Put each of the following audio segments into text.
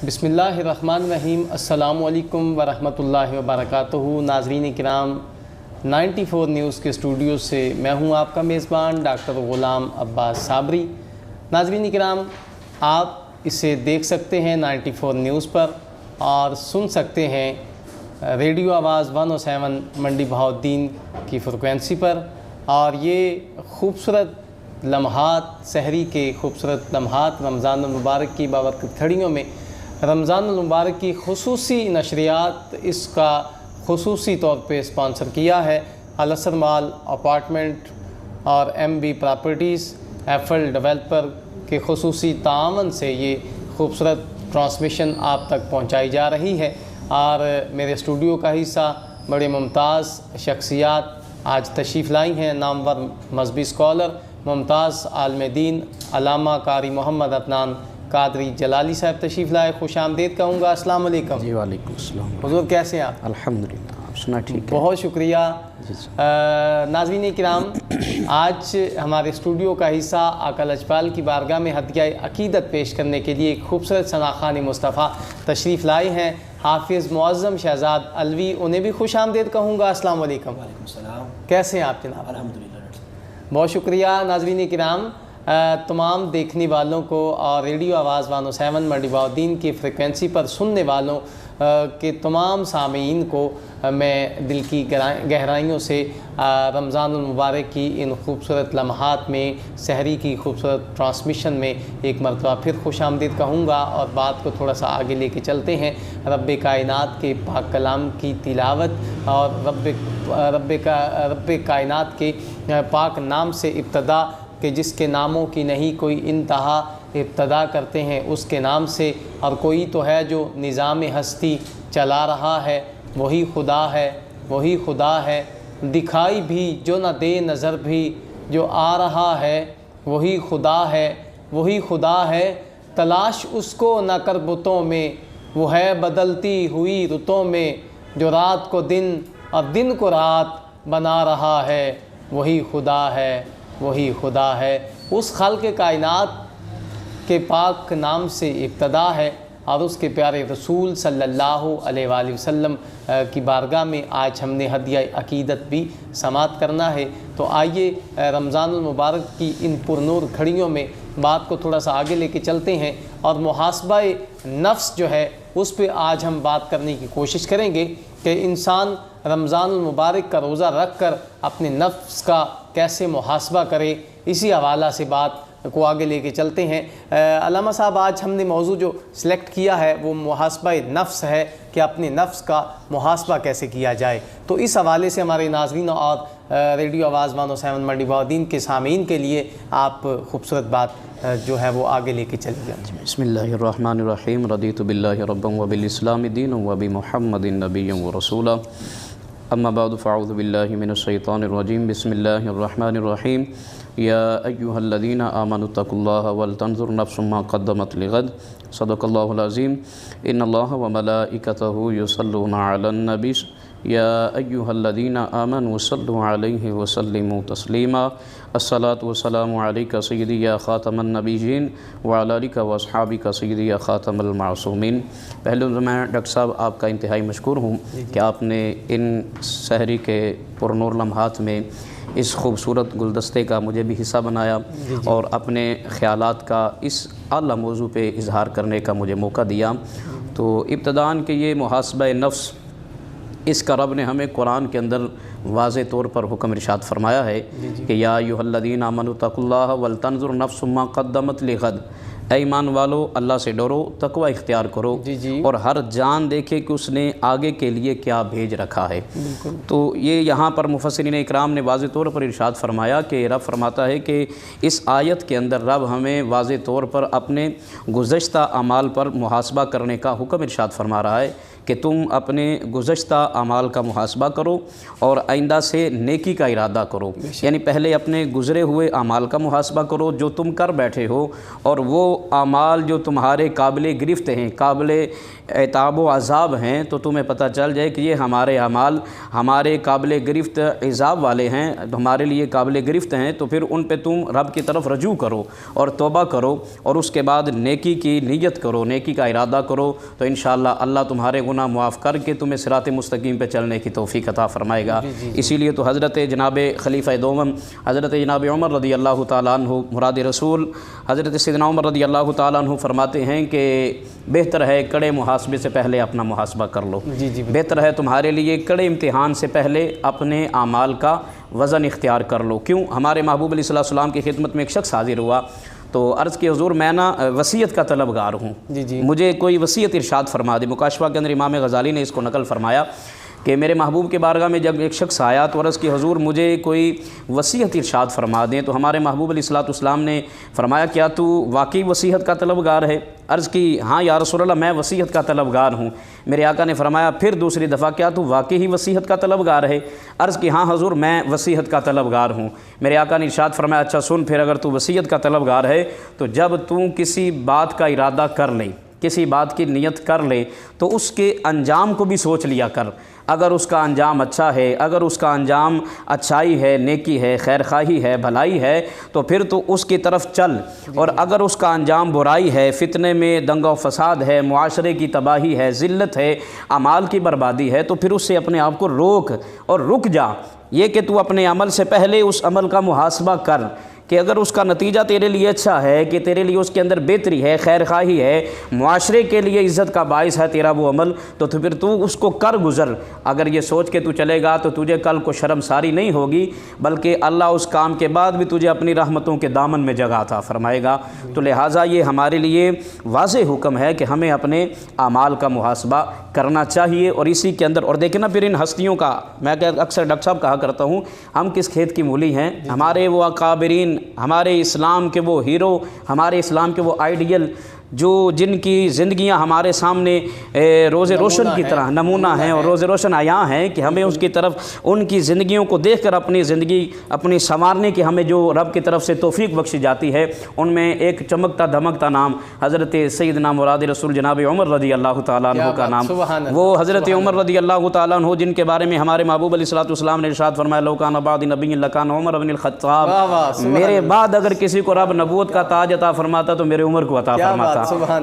بسم اللہ الرحمن الرحیم۔ السلام علیکم ورحمۃ اللہ وبرکاتہ۔ ناظرین کرام، 94 نیوز کے اسٹوڈیو سے میں ہوں آپ کا میزبان ڈاکٹر غلام عباس صابری۔ ناظرین کرام، آپ اسے دیکھ سکتے ہیں 94 نیوز پر اور سن سکتے ہیں ریڈیو آواز 107 منڈی بہاؤالدین کی فریکوینسی پر، اور یہ خوبصورت لمحات، سحری کے خوبصورت لمحات رمضان المبارک کی بابرکت گھڑیوں میں رمضان المبارک کی خصوصی نشریات اس کا خصوصی طور پہ اسپانسر کیا ہے الاسر مال اپارٹمنٹ اور M B properties Eiffel developer کے خصوصی تعاون سے یہ خوبصورت ٹرانسمیشن آپ تک پہنچائی جا رہی ہے۔ اور میرے اسٹوڈیو کا حصہ بڑے ممتاز شخصیات آج تشریف لائی ہیں۔ نامور مذہبی اسکالر ممتاز عالم دین علامہ قاری محمد عدنان قادری جلالی صاحب تشریف لائے۔ خوش آمدید کہوں گا۔ السلام علیکم۔ جی وعلیکم السلام۔ حضور کیسے ہیں آپ؟ الحمدللہ، آپ سنا ٹھیک ہے؟ بہت شکریہ۔ ناظرین کرام، آج ہمارے اسٹوڈیو کا حصہ آقا لجپال کی بارگاہ میں ہدیہ عقیدت پیش کرنے کے لیے ایک خوبصورت ثناخوان مصطفیٰ تشریف لائے ہیں، حافظ معظم شہزاد علوی۔ انہیں بھی خوش آمدید کہوں گا۔ السلام علیکم۔ وعلیکم السلام۔ کیسے ہیں آپ جناب؟ الحمدللہ۔ بہت شکریہ۔ ناظرین کرام، تمام دیکھنے والوں کو اور ریڈیو آواز 107 منڈی بہاؤالدین کی فریکوینسی پر سننے والوں کے تمام سامعین کو میں دل کی گہرائیوں سے رمضان المبارک کی ان خوبصورت لمحات میں، سحری کی خوبصورت ٹرانسمیشن میں ایک مرتبہ پھر خوش آمدید کہوں گا، اور بات کو تھوڑا سا آگے لے کے چلتے ہیں۔ رب کائنات کے پاک کلام کی تلاوت اور رب کائنات کے پاک نام سے ابتدا، کہ جس کے ناموں کی نہیں کوئی انتہا، ابتدا کرتے ہیں اس کے نام سے، اور کوئی تو ہے جو نظام ہستی چلا رہا ہے، وہی خدا ہے، وہی خدا ہے، دکھائی بھی جو نہ دے نظر بھی جو آ رہا ہے، وہی خدا ہے، وہی خدا ہے، تلاش اس کو نہ کر بتوں میں، وہ ہے بدلتی ہوئی رتوں میں، جو رات کو دن اور دن کو رات بنا رہا ہے، وہی خدا ہے، وہی خدا ہے۔ اس خلق کائنات کے پاک نام سے ابتدا ہے، اور اس کے پیارے رسول صلی اللہ علیہ وآلہ وسلم کی بارگاہ میں آج ہم نے ہدیہ عقیدت بھی سماعت کرنا ہے۔ تو آئیے رمضان المبارک کی ان پرنور گھڑیوں میں بات کو تھوڑا سا آگے لے کے چلتے ہیں، اور محاسبہ نفس جو ہے اس پہ آج ہم بات کرنے کی کوشش کریں گے کہ انسان رمضان المبارک کا روزہ رکھ کر اپنے نفس کا کیسے محاسبہ کرے۔ اسی حوالہ سے بات کو آگے لے کے چلتے ہیں۔ علامہ صاحب، آج ہم نے موضوع جو سلیکٹ کیا ہے وہ محاسبہ نفس ہے، کہ اپنے نفس کا محاسبہ کیسے کیا جائے۔ تو اس حوالے سے ہمارے ناظرین اور ریڈیو آواز 107 منڈی بہاؤالدین کے سامعین کے لیے آپ خوبصورت بات جو ہے وہ آگے لے کے چلیے۔ بسم اللہ الرحمن الرحیم۔ رضیت باللہ ربا وبالاسلام دینا وبمحمد نبیا ورسولا، اما بعد فاعوذ باللہ من الشیطان الرجیم۔ بسم اللہ الرحمن الرحیم۔ یا ایہا الذین آمنوا اتقوا اللہ ولتنظر نفس ما قدمت لغد، صدق اللہ العظیم۔ ان اللہ وملائکتہ یصلون علی النبی، یا ایہا الذین آمنوا صلوا علیہ وسلموا تسلیما۔ الصلاۃ والسلام علیک سیدی یا خاتم النبیین وعلی آلک واصحابک سیدی یا خاتم المعصومین۔ پہلے میں ڈاکٹر صاحب آپ کا انتہائی مشکور ہوں کہ آپ نے ان سحری کے پرنور لمحات میں اس خوبصورت گلدستے کا مجھے بھی حصہ بنایا، اور اپنے خیالات کا اس اعلیٰ موضوع پہ اظہار کرنے کا مجھے موقع دیا۔ تو ابتداً کہ یہ محاسبہ نفس، اس کا رب نے ہمیں قرآن کے اندر واضح طور پر حکم ارشاد فرمایا ہے کہ یا ایھا الذین آمنوا اتقوا اللہ ولتنظر نفس ما قدمت لغد، اے ایمان والو اللہ سے ڈرو، تقوی اختیار کرو، اور ہر جان دیکھے کہ اس نے آگے کے لیے کیا بھیج رکھا ہے۔ تو یہ یہاں پر مفسرین اکرام نے واضح طور پر ارشاد فرمایا کہ رب فرماتا ہے کہ اس آیت کے اندر رب ہمیں واضح طور پر اپنے گزشتہ اعمال پر محاسبہ کرنے کا حکم ارشاد فرما رہا ہے کہ تم اپنے گزشتہ اعمال کا محاسبہ کرو اور آئندہ سے نیکی کا ارادہ کرو، یعنی پہلے اپنے گزرے ہوئے اعمال کا محاسبہ کرو جو تم کر بیٹھے ہو، اور وہ اعمال جو تمہارے قابل گرفت ہیں، قابل عتاب و عذاب ہیں، تو تمہیں پتہ چل جائے کہ یہ ہمارے اعمال ہمارے قابل گرفت عذاب والے ہیں، ہمارے لیے قابل گرفت ہیں، تو پھر ان پہ تم رب کی طرف رجوع کرو اور توبہ کرو، اور اس کے بعد نیکی کی نیت کرو، نیکی کا ارادہ کرو، تو انشاءاللہ اللہ تمہارے گناہ معاف کر کے تمہیں صراط مستقیم پہ چلنے کی توفیق عطا فرمائے گا۔ اسی لیے تو حضرت جناب خلیفہ دوم حضرت جناب عمر رضی اللہ تعالیٰ عنہ مراد رسول حضرت سیدنا عمر رضی اللہ تعالیٰ عنہ فرماتے ہیں کہ بہتر ہے کڑے محاسبے سے پہلے اپنا محاسبہ کر لو، بہتر ہے تمہارے لیے کڑے امتحان سے پہلے اپنے اعمال کا وزن اختیار کر لو۔ کیوں؟ ہمارے محبوب علیہ السلام کی خدمت میں ایک شخص حاضر ہوا تو عرض کی حضور میں نا وصیت کا طلبگار ہوں، مجھے کوئی وصیت ارشاد فرما دے۔ مکاشفہ کے اندر امام غزالی نے اس کو نقل فرمایا کہ میرے محبوب کے بارگاہ میں جب ایک شخص آیا تو عرض کی حضور مجھے کوئی وصیت ارشاد فرما دیں، تو ہمارے محبوب علیہ السلام نے فرمایا کیا تو واقعی وصیت کا طلبگار ہے؟ عرض کی ہاں یا رسول اللہ میں وصیت کا طلبگار ہوں۔ میرے آقا نے فرمایا پھر دوسری دفعہ کیا تو واقعی وصیت کا طلبگار ہے؟ عرض کی ہاں حضور میں وصیت کا طلبگار ہوں۔ میرے آقا نے ارشاد فرمایا اچھا سن، پھر اگر تو وصیت کا طلبگار ہے تو جب تو کسی بات کا ارادہ کر لے، کسی بات کی نیت کر لے، تو اس کے انجام کو بھی سوچ لیا کر۔ اگر اس کا انجام اچھا ہے، اگر اس کا انجام اچھائی ہے، نیکی ہے، خیر خواہی ہے، بھلائی ہے، تو پھر تو اس کی طرف چل، اور اگر اس کا انجام برائی ہے، فتنے میں دنگا و فساد ہے، معاشرے کی تباہی ہے، ذلت ہے، اعمال کی بربادی ہے، تو پھر اس سے اپنے آپ کو روک اور رک جا۔ یہ کہ تو اپنے عمل سے پہلے اس عمل کا محاسبہ کر کہ اگر اس کا نتیجہ تیرے لیے اچھا ہے، کہ تیرے لیے اس کے اندر بہتری ہے، خیر خواہی ہے، معاشرے کے لیے عزت کا باعث ہے تیرا وہ عمل، تو پھر تو اس کو کر گزر۔ اگر یہ سوچ کے تو چلے گا تو تجھے کل کو شرمساری نہیں ہوگی، بلکہ اللہ اس کام کے بعد بھی تجھے اپنی رحمتوں کے دامن میں جگہ عطا فرمائے گا۔ تو لہٰذا یہ ہمارے لیے واضح حکم ہے کہ ہمیں اپنے اعمال کا محاسبہ کرنا چاہیے، اور اسی کے اندر اور دیکھیں نا پھر ان ہستیوں کا، میں اکثر ڈاکٹر صاحب کہا کرتا ہوں ہم کس کھیت کی مولی ہیں، ہمارے وہ اکابرین، ہمارے اسلام کے وہ ہیرو، ہمارے اسلام کے وہ آئیڈیل جو جن کی زندگیاں ہمارے سامنے روز روشن کی طرح نمونہ ہیں اور روز روشن عیاں ہیں، کہ ہمیں اس کی طرف ان کی زندگیوں کو دیکھ کر اپنی زندگی اپنی سنوارنے کی ہمیں جو رب کی طرف سے توفیق بخشی جاتی ہے، ان میں ایک چمکتا دھمکتا نام حضرت سیدنا مراد رسول جناب عمر رضی اللہ تعالیٰ عنہ کا نام، وہ حضرت عمر رضی اللہ تعالیٰ عنہ جن کے بارے میں ہمارے محبوب علیہ السلام نے ارشاد فرمایا لو کان بعد نبی لکان عمر بن الخطاب، میرے بعد اگر کسی کو رب نبوت کا تاج عطا فرماتا تو میرے عمر کو عطا فرماتا۔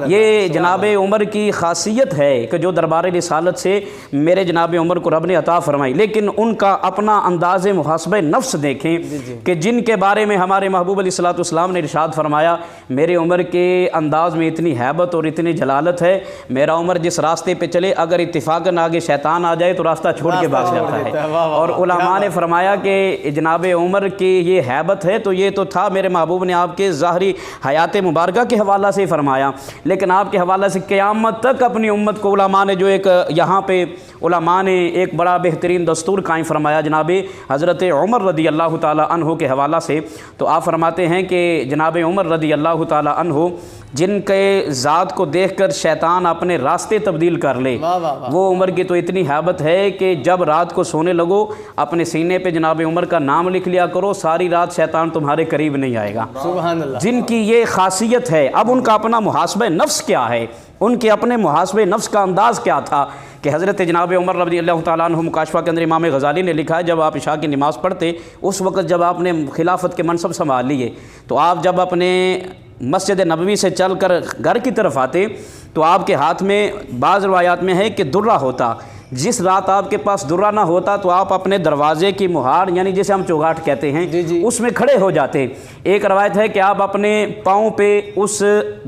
یہ جناب عمر کی خاصیت ہے کہ جو دربار رسالت سے میرے جناب عمر کو رب نے عطا فرمائی، لیکن ان کا اپنا انداز محاسبہ نفس دیکھیں کہ جن کے بارے میں ہمارے محبوب علیہ السلام نے ارشاد فرمایا میرے عمر کے انداز میں اتنی ہیبت اور اتنی جلالت ہے، میرا عمر جس راستے پہ چلے اگر اتفاقاً آگے شیطان آ جائے تو راستہ چھوڑ کے بھاگ جاتا ہے۔ اور علماء نے فرمایا کہ جناب عمر کی یہ ہیبت ہے تو یہ تو تھا میرے محبوب نے آپ کے ظاہری حیات مبارکہ کے حوالہ سے فرمایا، لیکن آپ کے حوالے سے قیامت تک اپنی امت کو علماء نے جو ایک یہاں پہ علماء نے ایک بڑا بہترین دستور قائم فرمایا جناب حضرت عمر رضی اللہ تعالیٰ عنہ کے حوالہ سے، تو آپ فرماتے ہیں کہ جناب عمر رضی اللہ تعالیٰ عنہ جن کے ذات کو دیکھ کر شیطان اپنے راستے تبدیل کر لے، وہ عمر کی تو اتنی ہیبت ہے کہ جب رات کو سونے لگو اپنے سینے پہ جناب عمر کا نام لکھ لیا کرو، ساری رات شیطان تمہارے قریب نہیں آئے گا۔ سبحان اللہ، جن کی یہ خاصیت ہے۔ اب ان کا اپنا محاسبہ نفس کیا ہے، ان کے اپنے محاسبہ نفس کا انداز کیا تھا کہ حضرت جناب عمر رضی اللہ تعالیٰ عنہ مکاشفہ کے اندر امام غزالی نے لکھا ہے جب آپ عشاء کی نماز پڑھتے اس وقت جب آپ نے خلافت کے منصب سنبھال لیے تو آپ جب اپنے مسجد نبوی سے چل کر گھر کی طرف آتے تو آپ کے ہاتھ میں بعض روایات میں ہے کہ درہ ہوتا، جس رات آپ کے پاس درہ نہ ہوتا تو آپ اپنے دروازے کی مہار یعنی جسے ہم چوگاٹ کہتے ہیں اس میں کھڑے ہو جاتے۔ ایک روایت ہے کہ آپ اپنے پاؤں پہ اس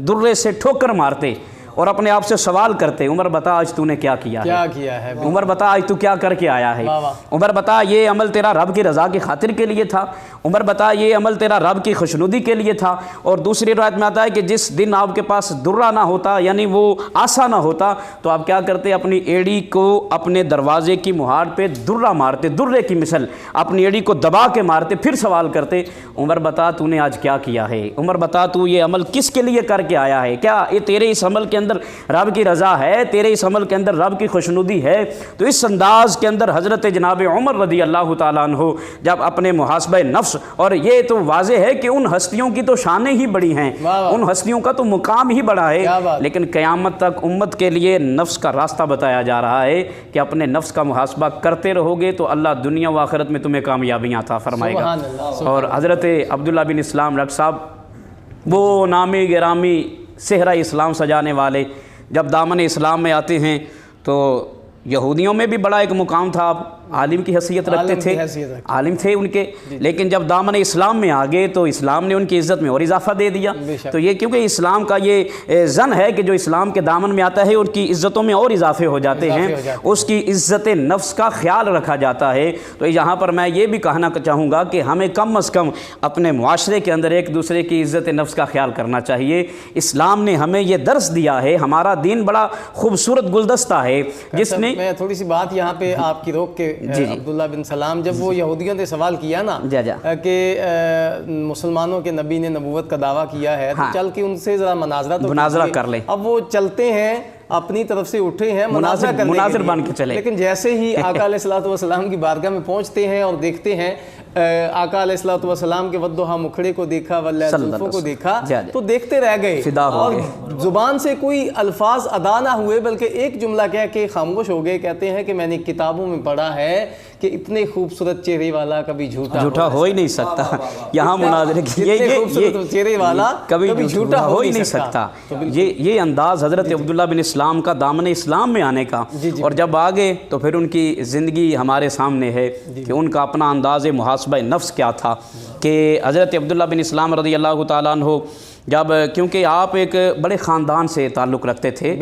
درے سے ٹھوکر مارتے اور اپنے آپ سے سوال کرتے عمر بتا آج تو نے کیا کیا ہے، عمر بتا آج تو کیا کر کے آیا ہے، عمر بتا یہ عمل تیرا رب کی رضا کی خاطر کے لیے تھا، عمر بتا یہ عمل تیرا رب کی خوشنودی کے لیے تھا۔ اور دوسری روایت میں آتا ہے کہ جس دن آپ کے پاس درہ نہ ہوتا یعنی وہ آسا نہ ہوتا تو آپ کیا کرتے، اپنی ایڑی کو اپنے دروازے کی مہار پہ درہ مارتے، درے کی مثل اپنی ایڑی کو دبا کے مارتے، پھر سوال کرتے عمر بتا تو نے آج کیا کیا ہے، عمر بتا تو یہ عمل کس کے لیے کر کے آیا ہے، کیا یہ تیرے اس عمل کے اندر رب کی رضا ہے، تیرے اس عمل کے اندر رب کی خوشنودی ہے۔ تو اس انداز کے اندر حضرت جناب عمر رضی اللہ تعالیٰ عنہ جب اپنے محاسبہ نفس، اور یہ تو واضح ہے کہ ان ہستیوں کی تو شانیں ہی بڑی ہیں، ان ہستیوں کا تو مقام ہی بڑا ہے، لیکن قیامت تک امت کے لیے نفس کا راستہ بتایا جا رہا ہے کہ اپنے نفس کا محاسبہ کرتے رہو گے تو اللہ دنیا و آخرت میں تمہیں کامیابیاں عطا فرمائے گا۔ اور حضرت عبداللہ بن اسلام رق صاحب، وہ نامی گرامی صحرا اسلام سجانے والے، جب دامن اسلام میں آتے ہیں تو یہودیوں میں بھی بڑا ایک مقام تھا، آپ عالم کی حیثیت رکھتے تھے، عالم تھے ان کے، لیکن جب دامن اسلام میں آگے تو اسلام نے ان کی عزت میں اور اضافہ دے دیا۔ تو یہ کیونکہ اسلام کا یہ زن ہے کہ جو اسلام کے دامن میں آتا ہے ان کی عزتوں میں اور اضافے ہو جاتے ہیں، اس کی عزت نفس کا خیال رکھا جاتا ہے۔ تو یہاں پر میں یہ بھی کہنا چاہوں گا کہ ہمیں کم از کم اپنے معاشرے کے اندر ایک دوسرے کی عزت نفس کا خیال کرنا چاہیے۔ اسلام نے ہمیں یہ درس دیا ہے، ہمارا دین بڑا خوبصورت گلدستہ ہے جس نے، میں تھوڑی سی بات یہاں پہ آپ کی روک کے، عبداللہ بن سلام، جب وہ یہودیوں نے سوال کیا نا کہ مسلمانوں کے نبی نے نبوت کا دعویٰ کیا ہے تو چل کے ان سے ذرا مناظرہ کر لیں، اب وہ چلتے ہیں اپنی طرف سے اٹھے ہیں مناظر بن کے چلے، لیکن جیسے ہی آقا علیہ الصلوۃ والسلام کی بارگاہ میں پہنچتے ہیں اور دیکھتے ہیں آقا علیہ الصلوۃ والسلام کے ودھا مکھڑے کو دیکھا، واللیل زلفوں کو دیکھا، تو دیکھتے رہ گئے اور زبان سے کوئی الفاظ ادا نہ ہوئے، بلکہ ایک جملہ کہہ کے خاموش ہو گئے۔ کہتے ہیں کہ میں نے کتابوں میں پڑھا ہے کہ اتنے خوبصورت چہرے والا کبھی جھوٹا ہو ہی نہیں سکتا۔ یہاں مناظرے کی یہ چہرے والا کبھی جھوٹا ہو ہی نہیں سکتا۔ یہ انداز حضرت عبداللہ بن اسلام کا دامن اسلام میں آنے کا، اور جب آگے تو پھر ان کی زندگی ہمارے سامنے ہے کہ ان کا اپنا انداز محاسبہ نفس کیا تھا۔ کہ حضرت عبداللہ بن اسلام رضی اللہ تعالیٰ عنہ جب، کیونکہ آپ ایک بڑے خاندان سے تعلق رکھتے تھے،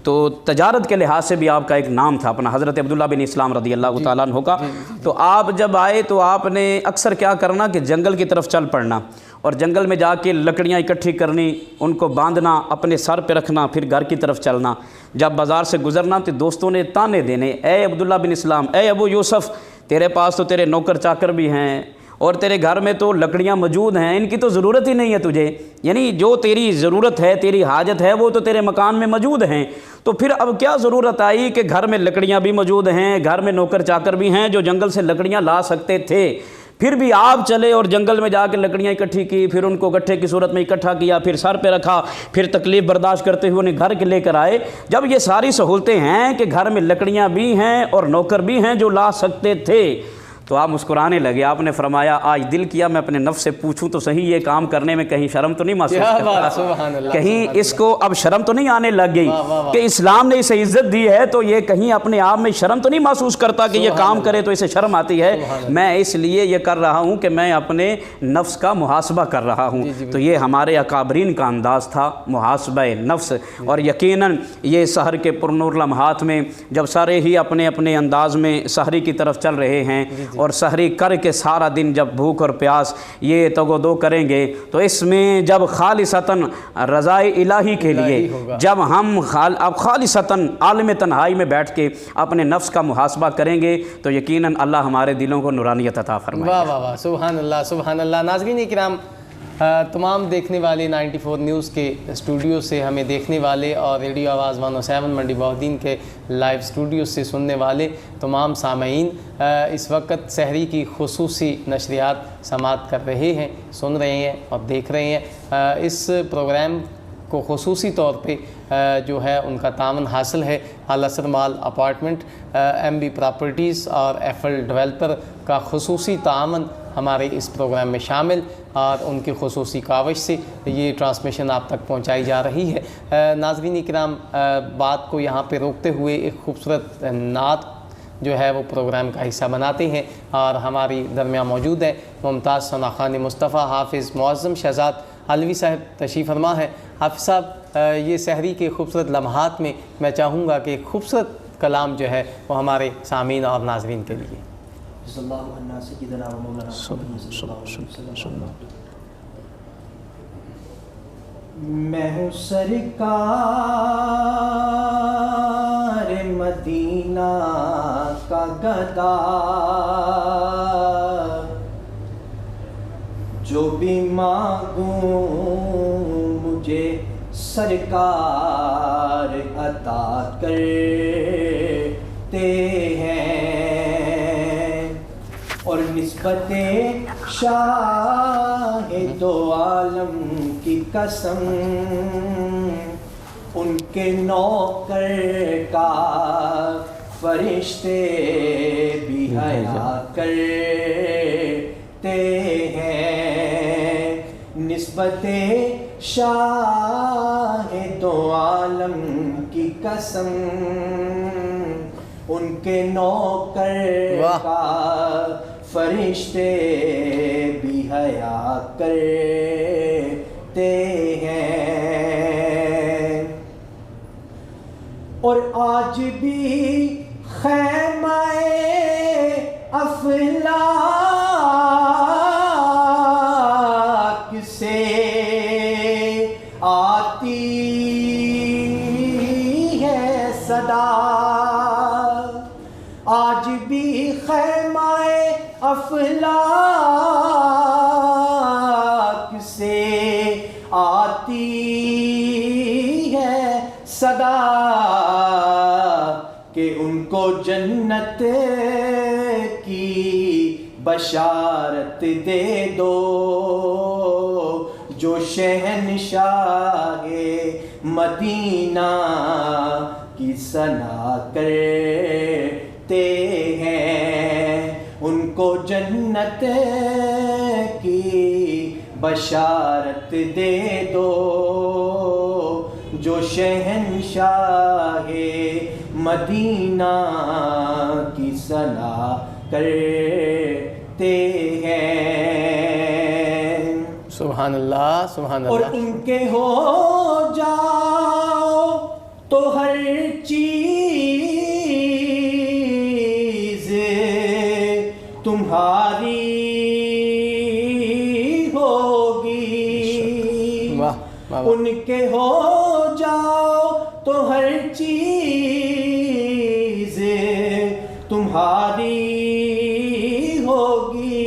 تو تجارت کے لحاظ سے بھی آپ کا ایک نام تھا اپنا، حضرت عبداللہ بن اسلام رضی اللہ تعالیٰ عنہ کا۔ تو آپ جب آئے تو آپ نے اکثر کیا کرنا کہ جنگل کی طرف چل پڑنا، اور جنگل میں جا کے لکڑیاں اکٹھی کرنی، ان کو باندھنا، اپنے سر پہ رکھنا، پھر گھر کی طرف چلنا۔ جب بازار سے گزرنا تو دوستوں نے تانے دینے، اے عبداللہ بن اسلام، اے ابو یوسف، تیرے پاس تو تیرے نوکر چاکر بھی ہیں اور تیرے گھر میں تو لکڑیاں موجود ہیں، ان کی تو ضرورت ہی نہیں ہے تجھے، یعنی جو تیری ضرورت ہے، تیری حاجت ہے، وہ تو تیرے مکان میں موجود ہیں، تو پھر اب کیا ضرورت آئی کہ گھر میں لکڑیاں بھی موجود ہیں، گھر میں نوکر چاکر بھی ہیں جو جنگل سے لکڑیاں لا سکتے تھے۔ پھر بھی آپ چلے اور جنگل میں جا کے لکڑیاں اکٹھی کی، پھر ان کو گٹھے کی صورت میں اکٹھا کیا، پھر سر پہ رکھا، پھر تکلیف برداشت کرتے ہوئے انہیں گھر کے لے کر آئے۔ جب یہ ساری سہولتیں ہیں کہ گھر میں لکڑیاں بھی ہیں اور نوکر بھی ہیں جو لا سکتے تھے، تو آپ مسکرانے لگے۔ آپ نے فرمایا آج دل کیا میں اپنے نفس سے پوچھوں تو صحیح، یہ کام کرنے میں کہیں شرم تو نہیں محسوس کرتا، کہیں اس کو اب شرم تو نہیں آنے لگ گئی کہ اسلام نے اسے عزت دی ہے تو یہ کہیں اپنے آپ میں شرم تو نہیں محسوس کرتا کہ یہ کام کرے تو اسے شرم آتی ہے؟ میں اس لیے یہ کر رہا ہوں کہ میں اپنے نفس کا محاسبہ کر رہا ہوں۔ تو یہ ہمارے اکابرین کا انداز تھا، محاسبہ نفس۔ اور یقیناً یہ سحر کے پرنور لمحات میں جب سارے ہی اپنے اپنے انداز میں سحری کی طرف چل رہے ہیں، اور سحری کر کے سارا دن جب بھوک اور پیاس یہ تگ و دو کریں گے، تو اس میں جب خالصتاً رضائے الہی کے لیے جب ہم اب خالصتاً عالم تنہائی میں بیٹھ کے اپنے نفس کا محاسبہ کریں گے تو یقیناً اللہ ہمارے دلوں کو نورانیت عطا فرمائے گا۔ واہ واہ واہ، سبحان اللہ سبحان اللہ۔ ناظرین کرام، تمام دیکھنے والے 94 نیوز کے اسٹوڈیو سے ہمیں دیکھنے والے اور ریڈیو آواز 107 منڈی بہاؤالدین کے لائیو اسٹوڈیو سے سننے والے تمام سامعین اس وقت سحری کی خصوصی نشریات سماعت کر رہے ہیں، سن رہے ہیں اور دیکھ رہے ہیں۔ اس پروگرام کو خصوصی طور پہ جو ہے ان کا تعاون حاصل ہے الاسر mall apartment, M B properties اور ایفل ڈیولپر کا خصوصی تعاون ہمارے اس پروگرام میں شامل، اور ان کی خصوصی کاوش سے یہ ٹرانسمیشن آپ تک پہنچائی جا رہی ہے۔ ناظرین کرام، بات کو یہاں پہ روکتے ہوئے ایک خوبصورت نعت جو ہے وہ پروگرام کا حصہ بناتے ہیں، اور ہماری درمیان موجود ہے ممتاز ثنا خان مصطفیٰ حافظ معظم شہزاد علوی صاحب تشریف فرما ہے۔ حافظ صاحب، یہ سحری کے خوبصورت لمحات میں میں چاہوں گا کہ خوبصورت کلام جو ہے وہ ہمارے سامعین اور ناظرین کے لیے۔ میں ہوں سرکار مدینہ کا گدا، جو بھی مانگوں مجھے سرکار عطا کرتے ہیں، اور نسبت شاہ دو عالم کی قسم ان کے نوکر کا فرشتے بھی حیا کرتے ہیں، نسبت شاہ دو عالم کی قسم ان کے نوکر کا فرشتے بھی حیا کرتے ہیں، اور آج بھی خیمہ افلاک سے آتی ہے صدا، آج بھی خیمہ افلاک سے آتی ہے صدا کہ ان کو جنت کی بشارت دے دو، جو شہنشاہ مدینہ کی ثنا کرتے ہیں، ان کو جنت کی بشارت دے دو، جو شہنشاہ مدینہ کی ثنا کرتے ہیں۔ سبحان اللہ، سبحان اور اللہ۔ ان کے ہو جاؤ تو ہر چیز تمہاری ہوگی، واہ واہ، ان کے ہو جاؤ تو ہر چیز تمہاری ہوگی،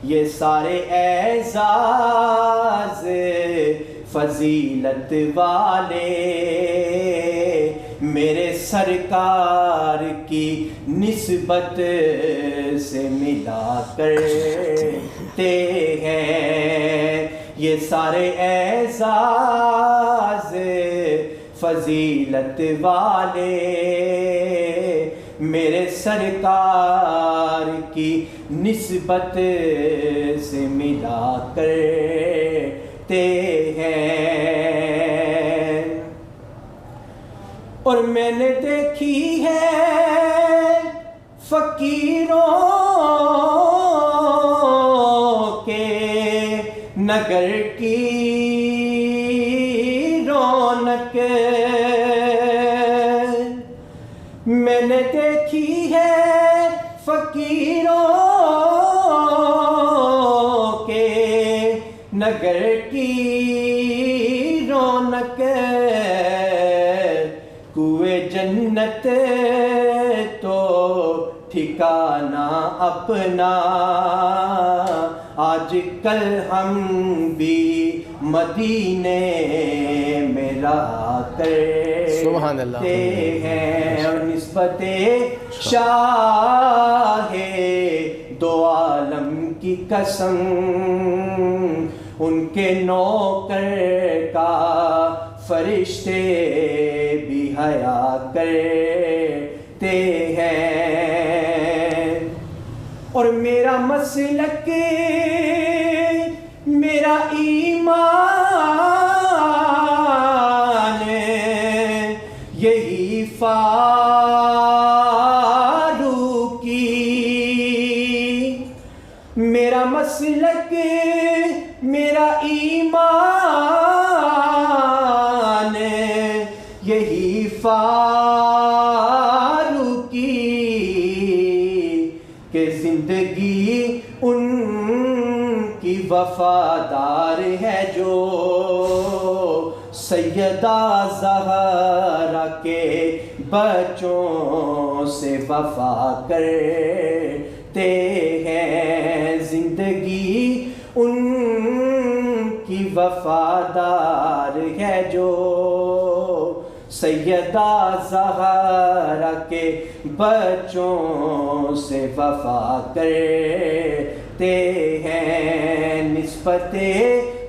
یہ سارے اعزاز فضیلت والے میرے سرکار کی نسبت سے ملا کرتے ہیں، یہ سارے اعزاز فضیلت والے میرے سرکار کی نسبت سے ملا کرتے ہیں، اور میں نے دیکھی ہے فقیروں کے نگر کی رونق، میں نے دیکھی ہے فقیروں کے نگر کی رونق، کوئے جنت تو ٹھکانہ اپنا، آج کل ہم بھی مدینے میں رہا سبحان اللہ کرتے ہیں، اور نسبت شاہ دو عالم کی قسم ان کے نوکر کا فرشتے بھی حیا کرتے ہیں، اور میرا مسلک میرا ایمان یہی فاروقی، میرا مسلک میرا ایمان یہی فاروقی، کہ زندگی ان کی وفادار ہے جو سیدہ زہرا کے بچوں سے وفا کرتے ہیں، زندگی ان کی وفادار ہے جو سیدہ زہرا کے بچوں سے وفا کرتے ہیں، نسبت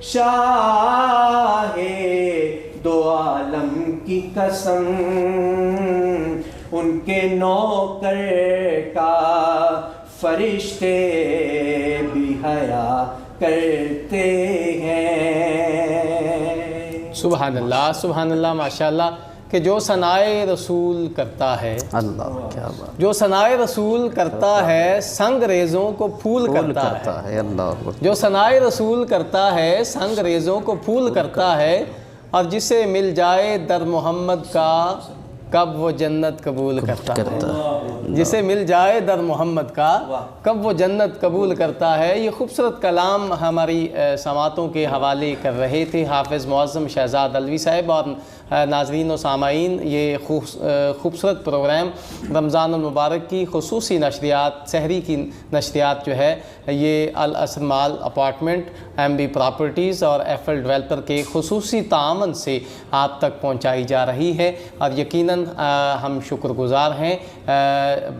شاہ دو عالم کی قسم ان کے نوکر کا فرشتے بھی حیا کرتے ہیں۔ سبحان اللہ ماشاءاللہ، کہ جو ثنائے رسول کرتا ہے، اللہ کیا بات، جو ثنائے رسول کرتا ہے سنگ ریزوں کو پھول کرتا ہے، اللہ جو ثنائے رسول کرتا ہے سنگ ریزوں کو پھول کرتا ہے، اور جسے مل جائے در محمد کا کب وہ جنت قبول کرتا ہے، جسے مل جائے در محمد کا کب وہ جنت قبول کرتا ہے۔ یہ خوبصورت کلام ہماری سماعتوں کے حوالے کر رہے تھے حافظ معظم شہزاد علوی صاحب۔ اور ناظرین و سامعین، یہ خوبصورت پروگرام رمضان المبارک کی خصوصی نشریات، سحری کی نشریات جو ہے یہ العصر مال اپارٹمنٹ، ایم بی پراپرٹیز اور ایف ایل ڈیولپر کے خصوصی تعاون سے آپ تک پہنچائی جا رہی ہے، اور یقیناً ہم شکر گزار ہیں۔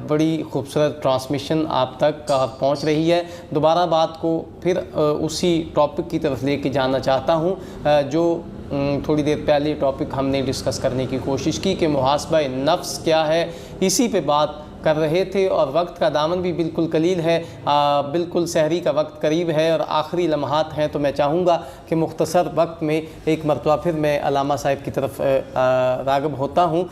بڑی خوبصورت ٹرانسمیشن آپ تک پہنچ رہی ہے۔ دوبارہ بات کو پھر اسی ٹاپک کی طرف لے کے جانا چاہتا ہوں جو تھوڑی دیر پہلے ٹاپک ہم نے ڈسکس کرنے کی کوشش کی کہ محاسبہ نفس کیا ہے، اسی پہ بات کر رہے تھے، اور وقت کا دامن بھی بالکل قلیل ہے، بالکل سحری کا وقت قریب ہے اور آخری لمحات ہیں، تو میں چاہوں گا کہ مختصر وقت میں ایک مرتبہ پھر میں علامہ صاحب کی طرف راغب ہوتا ہوں۔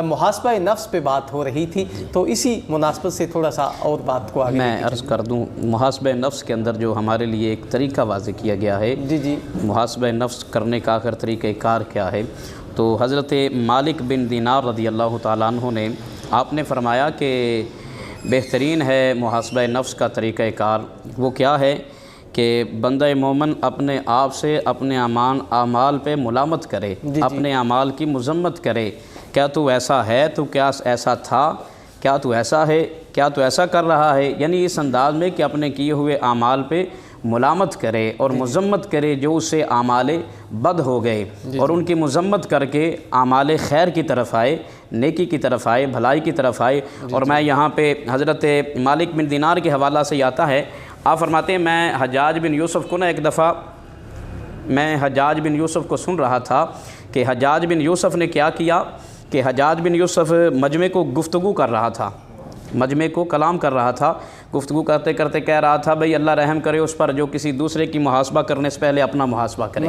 محاسبہ نفس پہ بات ہو رہی تھی، تو اسی مناسبت سے تھوڑا سا اور بات کو آگے میں عرض کر دوں، محاسبہ نفس کے اندر جو ہمارے لیے ایک طریقہ واضح کیا گیا ہے، جی محاسبہ نفس کرنے کا آخر طریقہ کار کیا ہے، تو حضرت مالک بن دینار رضی اللہ تعالیٰ عنہ نے آپ نے فرمایا کہ بہترین ہے محاسبہ نفس کا طریقہ کار۔ وہ کیا ہے کہ بندہ مومن اپنے آپ سے اپنے اعمال پہ ملامت کرے، اپنے اعمال کی مذمت کرے، کیا تو ایسا ہے، تو کیا ایسا تھا، کیا تو ایسا ہے، کیا تو ایسا کر رہا ہے، یعنی اس انداز میں کہ اپنے کیے ہوئے اعمال پہ ملامت کرے اور مذمت کرے جو اس سے اعمال بد ہو گئے، اور ان کی مذمت کر کے اعمال خیر کی طرف آئے، نیکی کی طرف آئے، بھلائی کی طرف آئے۔ اور میں یہاں پہ حضرت مالک بن دینار کے حوالہ سے آتا ہے، آپ فرماتے ہیں میں حجاج بن یوسف کو ایک دفعہ میں حجاج بن یوسف کو سن رہا تھا کہ حجاج بن یوسف نے کیا کیا کہ حجاج بن یوسف مجمع کو گفتگو کر رہا تھا، مجمع کو کلام کر رہا تھا، گفتگو کرتے کرتے کہہ رہا تھا بھئی اللہ رحم کرے اس پر جو کسی دوسرے کی محاسبہ کرنے سے پہلے اپنا محاسبہ کرے۔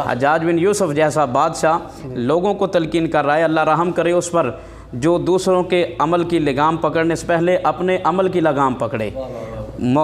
حجاج بن یوسف جیسا بادشاہ لوگوں کو تلقین کر رہا ہے اللہ رحم کرے اس پر جو دوسروں کے عمل کی لگام پکڑنے سے پہلے اپنے عمل کی لگام پکڑے،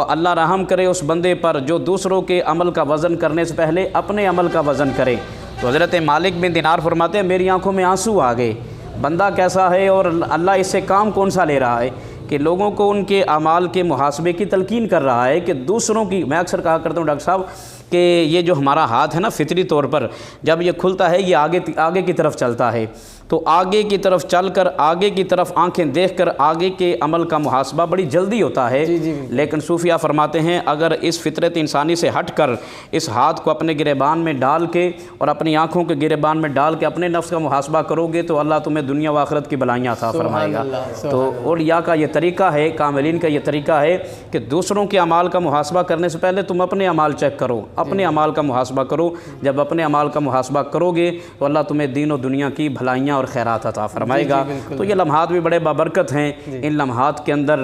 اللہ رحم کرے اس بندے پر جو دوسروں کے عمل کا وزن کرنے سے پہلے اپنے عمل کا وزن کرے۔ تو حضرت مالک بن دینار فرماتے ہیں میری آنکھوں میں آنسو آ گئے، بندہ کیسا ہے اور اللہ اس سے کام کون سا لے رہا ہے کہ لوگوں کو ان کے اعمال کے محاسبے کی تلقین کر رہا ہے کہ دوسروں کی، میں اکثر کہا کرتا ہوں ڈاکٹر صاحب کہ یہ جو ہمارا ہاتھ ہے نا فطری طور پر جب یہ کھلتا ہے یہ آگے کی طرف چلتا ہے، تو آگے کی طرف چل کر آگے کی طرف آنکھیں دیکھ کر آگے کے عمل کا محاسبہ بڑی جلدی ہوتا ہے، لیکن صوفیہ فرماتے ہیں اگر اس فطرت انسانی سے ہٹ کر اس ہاتھ کو اپنے گریبان میں ڈال کے اور اپنی آنکھوں کے گریبان میں ڈال کے اپنے نفس کا محاسبہ کرو گے تو اللہ تمہیں دنیا و آخرت کی بلائیاں عطا فرمائے گا۔ تو اولیاء کا یہ طریقہ ہے، کاملین کا یہ طریقہ ہے کہ دوسروں کے اعمال کا محاسبہ کرنے سے پہلے تم اپنے اعمال چیک کرو، اپنے اعمال کا محاسبہ کرو، جب اپنے اعمال کا محاسبہ کرو گے تو اللہ تمہیں دین و دنیا کی بھلائیاں اور خیرات عطا فرمائے گا۔ تو یہ لمحات بھی بڑے بابرکت ہیں، ان لمحات کے اندر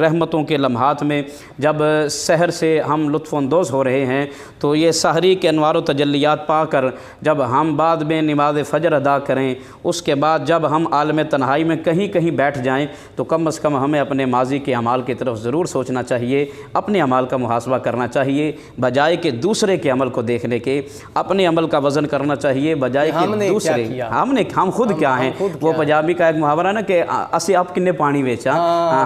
رحمتوں کے لمحات میں جب سحر سے ہم لطف اندوز ہو رہے ہیں تو یہ سحری کے انوار و تجلیات پا کر جب ہم بعد میں نماز فجر ادا کریں، اس کے بعد جب ہم عالم تنہائی میں کہیں بیٹھ جائیں تو کم از کم ہمیں اپنے ماضی کے اعمال کی طرف ضرور سوچنا چاہیے، اپنے اعمال کا محاسبہ کرنا چاہیے بجائے کہ دوسرے کے عمل کو دیکھنے کے، اپنے عمل کا وزن کرنا چاہیے بجائے کہ دوسرے ہم خود کیا ہیں۔ وہ پنجابی کا ایک محاورہ نا کہ اسی آپ کتنے پانی بیچا،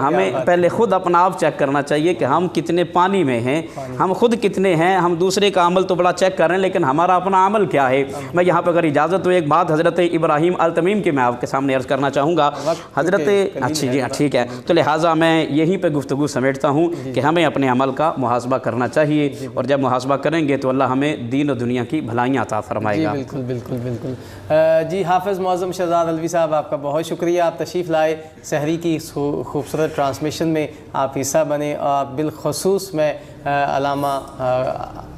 ہمیں پہلے خود اپنا آپ چیک کرنا چاہیے کہ ہم کتنے پانی میں ہیں، ہم خود کتنے ہیں، ہم دوسرے کا عمل تو بڑا چیک کر رہے ہیں لیکن ہمارا اپنا عمل کیا ہے۔ میں یہاں پہ اگر اجازت ہو ایک بات حضرت ابراہیم التمیم کی میں آپ کے سامنے عرض کرنا چاہوں گا۔ حضرت اچھی جی ٹھیک ہے، تو لہٰذا میں یہیں پہ گفتگو سمیٹتا ہوں کہ ہمیں اپنے عمل کا محاسبہ کرنا چاہیے، اور جب محاسبہ مرتبہ کریں گے تو اللہ ہمیں دین و دنیا کی بھلائیاں عطا فرمائے جی گا۔ بالکل بالکل بالکل۔ جی حافظ معظم شہزاد علوی صاحب، آپ کا بہت شکریہ، آپ تشریف لائے، سحری کی خوبصورت ٹرانسمیشن میں آپ حصہ بنے، اور بالخصوص میں علامہ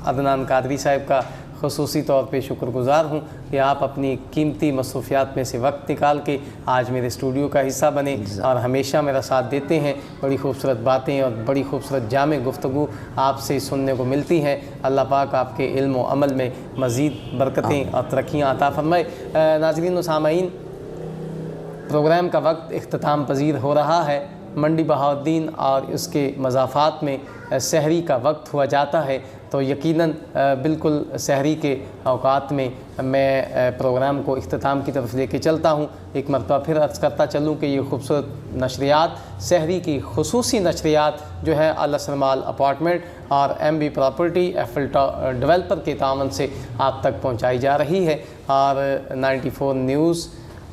عدنان قادری صاحب کا خصوصی طور پہ شکر گزار ہوں کہ آپ اپنی قیمتی مصروفیات میں سے وقت نکال کے آج میرے اسٹوڈیو کا حصہ بنے اور ہمیشہ میرا ساتھ دیتے ہیں۔ بڑی خوبصورت باتیں اور بڑی خوبصورت جامع گفتگو آپ سے سننے کو ملتی ہیں۔ اللہ پاک آپ کے علم و عمل میں مزید برکتیں اور ترقیاں عطا فرمائے۔ ناظرین و سامعین، پروگرام کا وقت اختتام پذیر ہو رہا ہے۔ منڈی بہاؤالدین اور اس کے مضافات میں سحری کا وقت ہوا جاتا ہے، تو یقیناً بالکل سحری کے اوقات میں میں پروگرام کو اختتام کی طرف لے کے چلتا ہوں۔ ایک مرتبہ پھر عرض کرتا چلوں کہ یہ خوبصورت نشریات، سحری کی خصوصی نشریات جو ہے الاسرمال اپارٹمنٹ اور M B property Eiffel developer کے تعاون سے آپ تک پہنچائی جا رہی ہے، اور 94 نیوز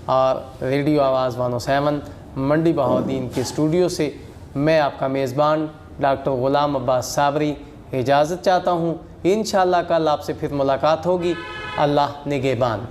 اور ریڈیو آواز 107 منڈی بہاؤالدین کے اسٹوڈیو سے میں آپ کا میزبان ڈاکٹر غلام عباس صابری اجازت چاہتا ہوں۔ انشاءاللہ کل آپ سے پھر ملاقات ہوگی۔ اللہ نگہبان۔